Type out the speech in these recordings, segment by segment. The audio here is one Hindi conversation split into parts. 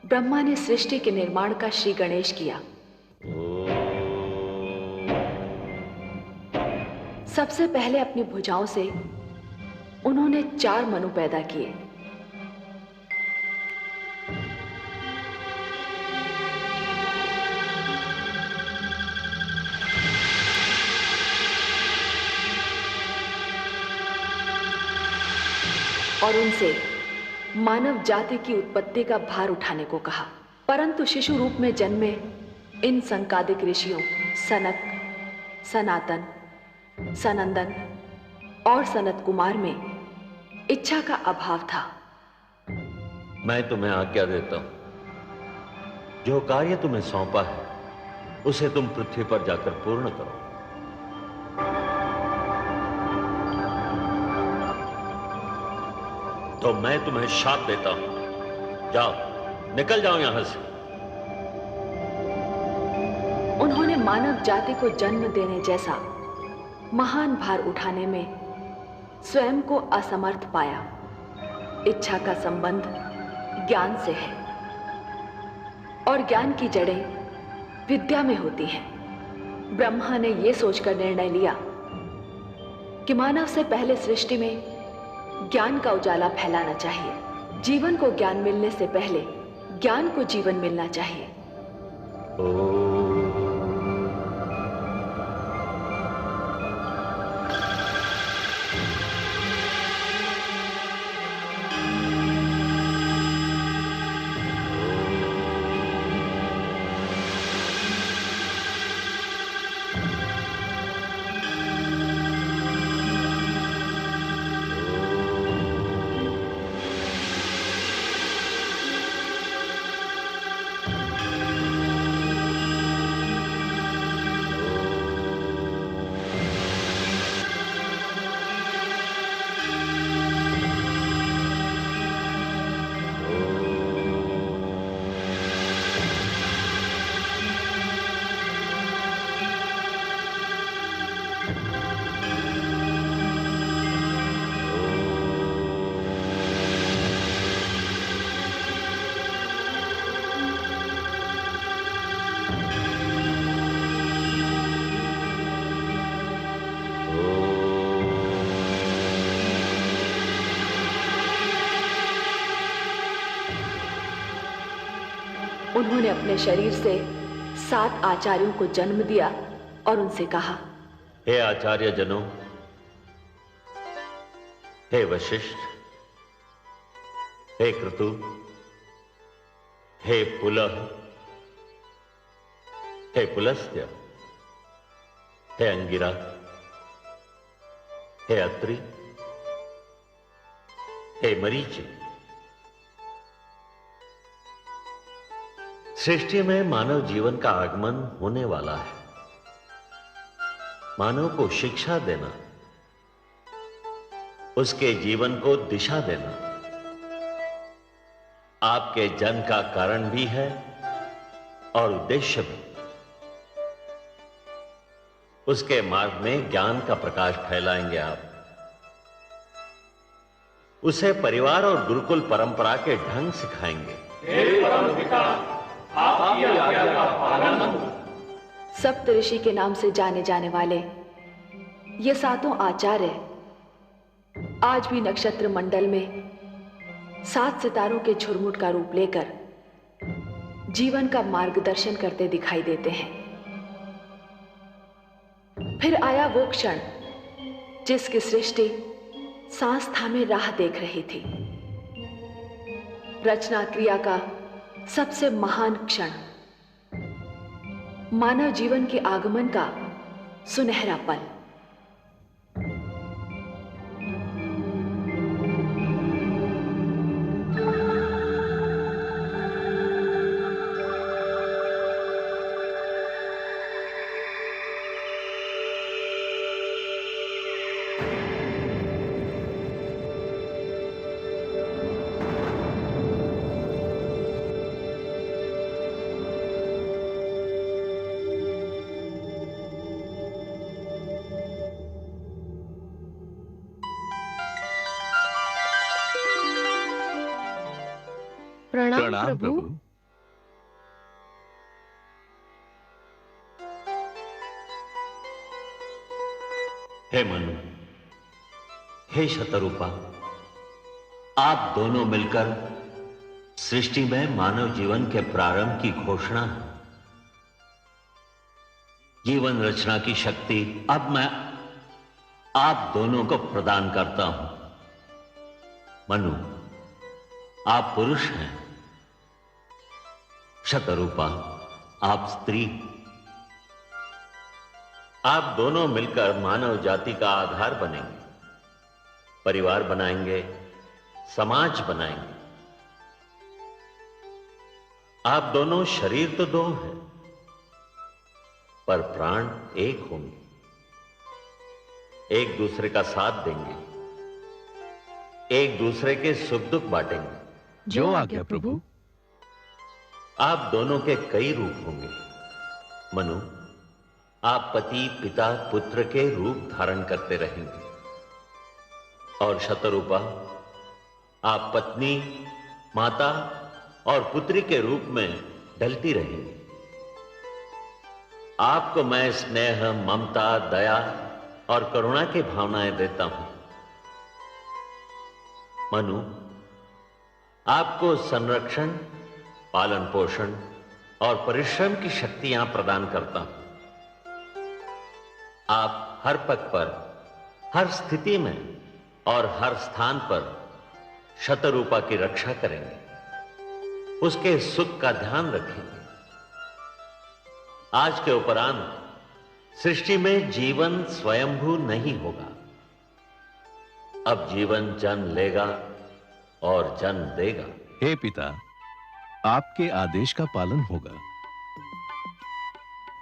ब्रह्मा ने सृष्टि के निर्माण का श्री गणेश किया। सबसे पहले अपनी भुजाओं से उन्होंने 4 मनु पैदा किए। और उनसे मानव जाति की उत्पत्ति का भार उठाने को कहा। परंतु शिशु रूप में जन्मे इन संकादिक ऋषियों सनक, सनातन, सनंदन और सनत कुमार में इच्छा का अभाव था। मैं तुम्हें आज्ञा देता हूं, जो कार्य तुम्हें सौंपा है उसे तुम पृथ्वी पर जाकर पूर्ण करो। तो मैं तुम्हें शाप देता हूं, जाओ, निकल जाओ यहां से। उन्होंने मानव जाति को जन्म देने जैसा महान भार उठाने में स्वयं को असमर्थ पाया। इच्छा का संबंध ज्ञान से है और ज्ञान की जड़ें विद्या में होती हैं। ब्रह्मा ने यह सोचकर निर्णय लिया कि मानव से पहले सृष्टि में ज्ञान का उजाला फैलाना चाहिए। जीवन को ज्ञान मिलने से पहले ज्ञान को जीवन मिलना चाहिए। उन्होंने अपने शरीर से 7 आचार्यों को जन्म दिया और उनसे कहा, हे आचार्य जनों, हे वशिष्ठ, हे क्रतु, हे पुलह, हे पुलस्त्य, हे अंगिरा, हे अत्रि, हे मरीचि। सृष्टि में मानव जीवन का आगमन होने वाला है। मानव को शिक्षा देना, उसके जीवन को दिशा देना आपके जन्म का कारण भी है और उद्देश्य भी। उसके मार्ग में ज्ञान का प्रकाश फैलाएंगे आप। उसे परिवार और गुरुकुल परंपरा के ढंग सिखाएंगे। हे परम पिता, आपकी आज्ञा का पालन। सप्तऋषि के नाम से जाने जाने वाले ये 7 आचार्य आज भी नक्षत्र मंडल में 7 सितारों के झुरमुट का रूप लेकर जीवन का मार्गदर्शन करते दिखाई देते हैं। फिर आया वो क्षण जिसकी सृष्टि सांस थामे राह देख रही थी। रचना क्रिया का सबसे महान क्षण, मानव जीवन के आगमन का सुनहरा पल। प्रणाम प्रभु। हे मनु, हे शतरूपा, आप दोनों मिलकर सृष्टि में मानव जीवन के प्रारंभ की घोषणा है। जीवन रचना की शक्ति अब मैं आप दोनों को प्रदान करता हूं। मनु, आप पुरुष हैं, शतरूपा आप स्त्री। आप दोनों मिलकर मानव जाति का आधार बनेंगे, परिवार बनाएंगे, समाज बनाएंगे। आप दोनों शरीर तो दो हैं, पर प्राण एक होंगे, एक दूसरे का साथ देंगे, एक दूसरे के सुख दुख बांटेंगे। जो आज्ञा प्रभु। आप दोनों के कई रूप होंगे। मनु, आप पति, पिता, पुत्र के रूप धारण करते रहेंगे, और शतरूपा आप पत्नी, माता और पुत्री के रूप में ढलती रहेंगी। आपको मैं स्नेह, ममता, दया और करुणा की भावनाएं देता हूं। मनु, आपको संरक्षण, पालन पोषण और परिश्रम की शक्तियां प्रदान करता हूं। आप हर पग पर, हर स्थिति में और हर स्थान पर शतरूपा की रक्षा करेंगे, उसके सुख का ध्यान रखेंगे। आज के उपरांत सृष्टि में जीवन स्वयंभू नहीं होगा। अब जीवन जन्म लेगा और जन्म देगा। हे पिता, आपके आदेश का पालन होगा।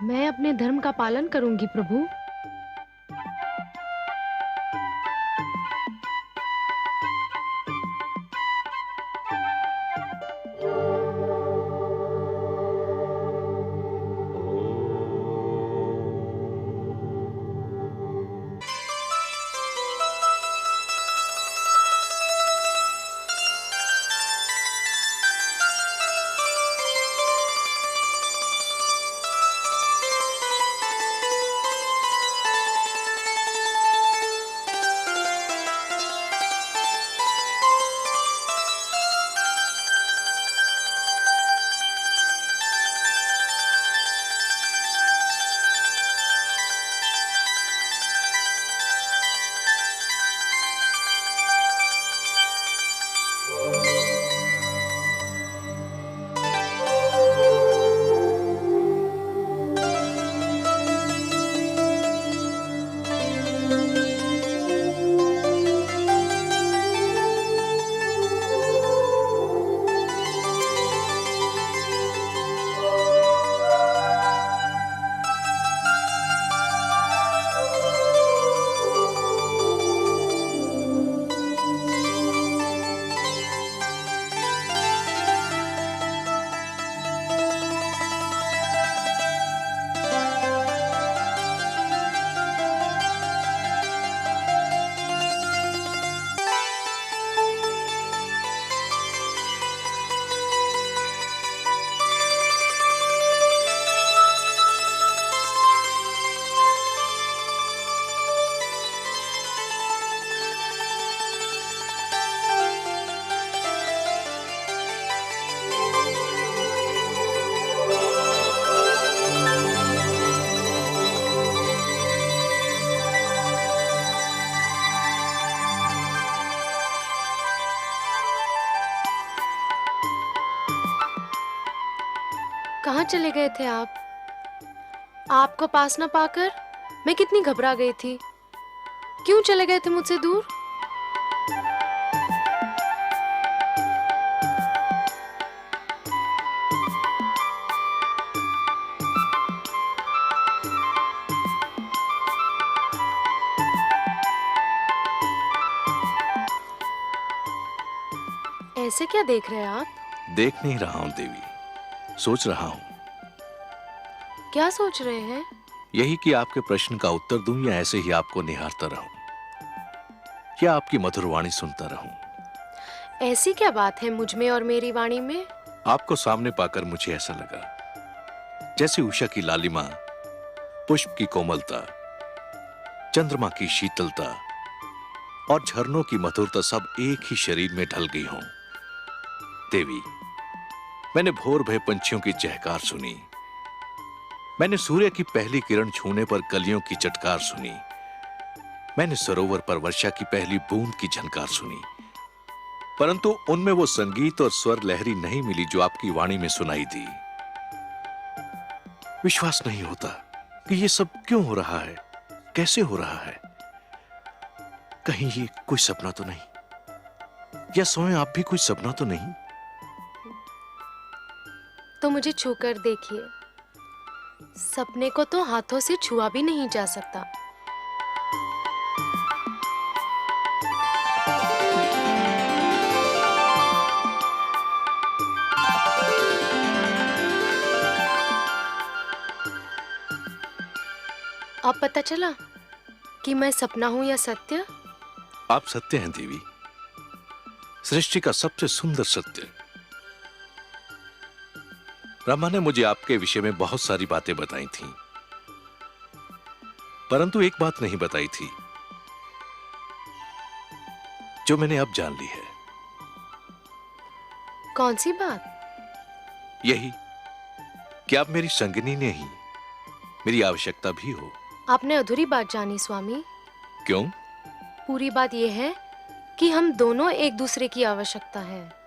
मैं अपने धर्म का पालन करूंगी प्रभु। कहाँ चले गए थे आप? आपको पास ना पाकर मैं कितनी घबरा गई थी। क्यों चले गए थे मुझसे दूर? ऐसे क्या देख रहे हैं आप? देख नहीं रहा हूं देवी, सोच रहा हूं। क्या सोच रहे हैं? यही कि आपके प्रश्न का उत्तर दूं या ऐसे ही आपको निहारता रहूं, या आपकी मधुर वाणी सुनता रहूं। ऐसी क्या बात है मुझ में और मेरी वाणी में? आपको सामने पाकर मुझे ऐसा लगा जैसे उषा की लालिमा, पुष्प की कोमलता चंद्रमा की शीतलता और झरनों की मधुरता सब एक ही शरीर में ढल गई हों। देवी, मैंने भोर भय पंछियों की चहकार सुनी, मैंने सूर्य की पहली किरण छूने पर कलियों की चटकार सुनी, मैंने सरोवर पर वर्षा की पहली बूंद की झनकार सुनी, परंतु उनमें वो संगीत और स्वर लहरी नहीं मिली जो आपकी वाणी में सुनाई दी। विश्वास नहीं होता कि ये सब क्यों हो रहा है, कैसे हो रहा है। कहीं ये कोई सपना तो नहीं, या स्वयं आप भी कोई सपना तो नहीं? तो मुझे छूकर देखिए, सपने को तो हाथों से छुआ भी नहीं जा सकता। अब पता चला कि मैं सपना हूं या सत्य? आप सत्य हैं देवी, सृष्टि का सबसे सुंदर सत्य। ब्रह्मा ने मुझे आपके विषय में बहुत सारी बातें बताई थीं, परंतु एक बात नहीं बताई थी जो मैंने अब जान ली है। कौन सी बात? यही कि आप मेरी संगिनी नहीं, मेरी आवश्यकता भी हो। आपने अधूरी बात जानी स्वामी। क्यों? पूरी बात यह है कि हम दोनों एक दूसरे की आवश्यकता है।